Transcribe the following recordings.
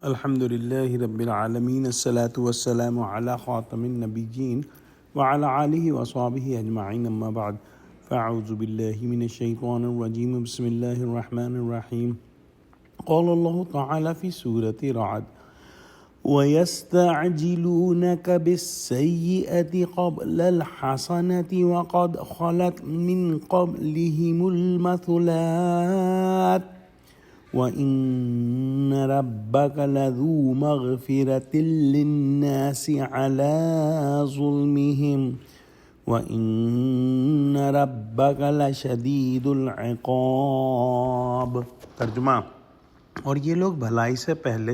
الحمد للہ رب العالمین الصلاۃ والسلام علی خاتم النبیین وعلی آلہ وصحبہ اجمعین اما بعد فاعوذ باللہ من الشیطان الرجیم بسم اللہ الرحمن الرحیم قال اللہ تعالی فی سورۃ رعد وَيَسْتَعْجِلُونَكَ بِالسَّيِّئَةِ قَبْلَ الْحَسَنَةِ وَقَدْ خَلَتْ مِنْ قَبْلِهِمُ الْمَثُلَاتُ وَإِنَّ رَبَّكَ لَذُو مَغْفِرَةٍ لِلنَّاسِ عَلَى ظُلْمِهِمْ وَإِنَّ رَبَّكَ لَشَدِيدُ الْعِقَابِ۔ ترجمہ: اور یہ لوگ بھلائی سے پہلے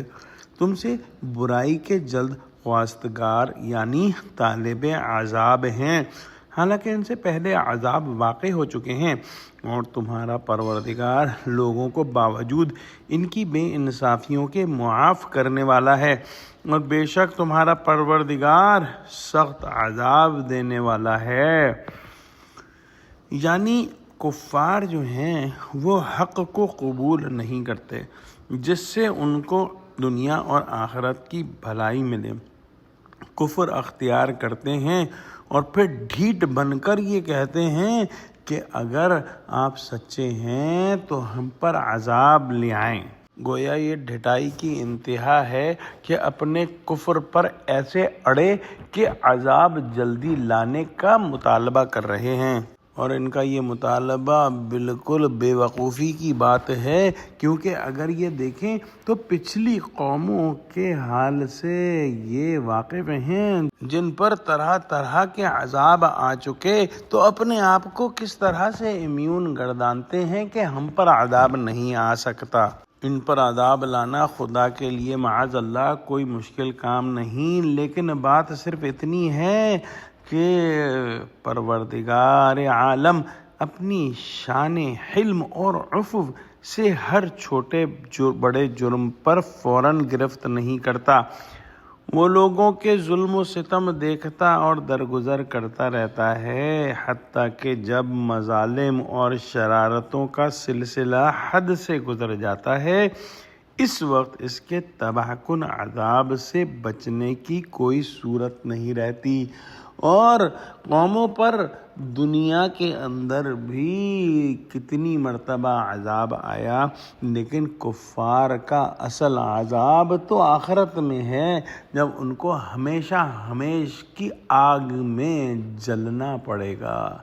تم سے برائی کے جلد خواستگار یعنی طالب عذاب ہیں، حالانکہ ان سے پہلے عذاب واقع ہو چکے ہیں، اور تمہارا پروردگار لوگوں کو باوجود ان کی بے انصافیوں کے معاف کرنے والا ہے، اور بے شک تمہارا پروردگار سخت عذاب دینے والا ہے۔ یعنی کفار جو ہیں وہ حق کو قبول نہیں کرتے جس سے ان کو دنیا اور آخرت کی بھلائی ملے، کفر اختیار کرتے ہیں اور پھر ڈھیٹ بن کر یہ کہتے ہیں کہ اگر آپ سچے ہیں تو ہم پر عذاب لے آئیں۔ گویا یہ ڈھٹائی کی انتہا ہے کہ اپنے کفر پر ایسے اڑے کہ عذاب جلدی لانے کا مطالبہ کر رہے ہیں، اور ان کا یہ مطالبہ بالکل بے وقوفی کی بات ہے، کیونکہ اگر یہ دیکھیں تو پچھلی قوموں کے حال سے یہ واقف ہیں جن پر طرح طرح کے عذاب آ چکے، تو اپنے آپ کو کس طرح سے امیون گردانتے ہیں کہ ہم پر عذاب نہیں آ سکتا۔ ان پر عذاب لانا خدا کے لیے معاذ اللہ کوئی مشکل کام نہیں، لیکن بات صرف اتنی ہے کہ پروردگار عالم اپنی شان حلم اور عفو سے ہر چھوٹے بڑے جرم پر فوراً گرفت نہیں کرتا، وہ لوگوں کے ظلم و ستم دیکھتا اور درگزر کرتا رہتا ہے، حتیٰ کہ جب مظالم اور شرارتوں کا سلسلہ حد سے گزر جاتا ہے، اس وقت اس کے تباہ کن عذاب سے بچنے کی کوئی صورت نہیں رہتی۔ اور قوموں پر دنیا کے اندر بھی کتنی مرتبہ عذاب آیا، لیکن کفار کا اصل عذاب تو آخرت میں ہے، جب ان کو ہمیشہ ہمیشہ کی آگ میں جلنا پڑے گا۔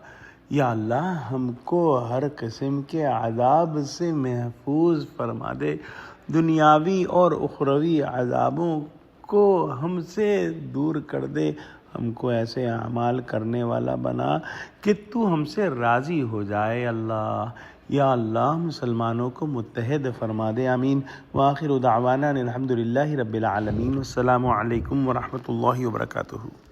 یا اللہ ہم کو ہر قسم کے عذاب سے محفوظ فرما دے، دنیاوی اور اخروی عذابوں کو ہم سے دور کر دے، ہم کو ایسے اعمال کرنے والا بنا کہ تو ہم سے راضی ہو جائے۔ اللہ یا اللہ مسلمانوں کو متحد فرما دے، آمین۔ وآخر دعوانا الحمد للہ رب العالمین، السلام علیکم ورحمۃ اللہ وبرکاتہ۔